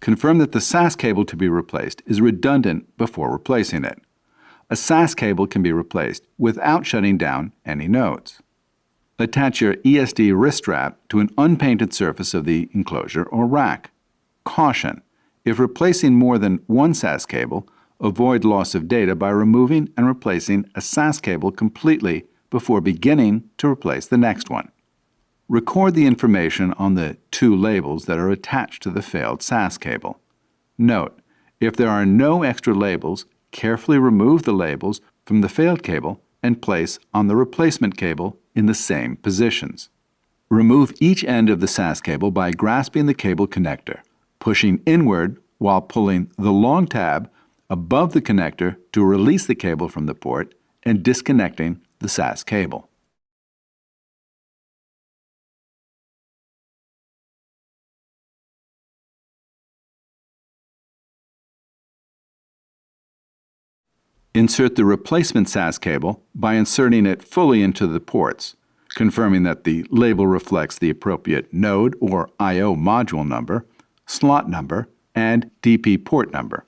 confirm that the SAS cable to be replaced is redundant before replacing it. A SAS cable can be replaced without shutting down any nodes. Attach your ESD wrist strap to an unpainted surface of the enclosure or rack. Caution: if replacing more than one SAS cable, avoid loss of data by removing and replacing a SAS cable completely before beginning to replace the next one. Record the information on the two labels that are attached to the failed SAS cable. Note: if there are no extra labels, carefully remove the labels from the failed cable and place on the replacement cable in the same positions. Remove each end of the SAS cable by grasping the cable connector, pushing inward while pulling the long tab above the connector to release the cable from the port and disconnecting the SAS cable. Insert the replacement SAS cable by inserting it fully into the ports, confirming that the label reflects the appropriate node or I/O module number, slot number, and DP port number.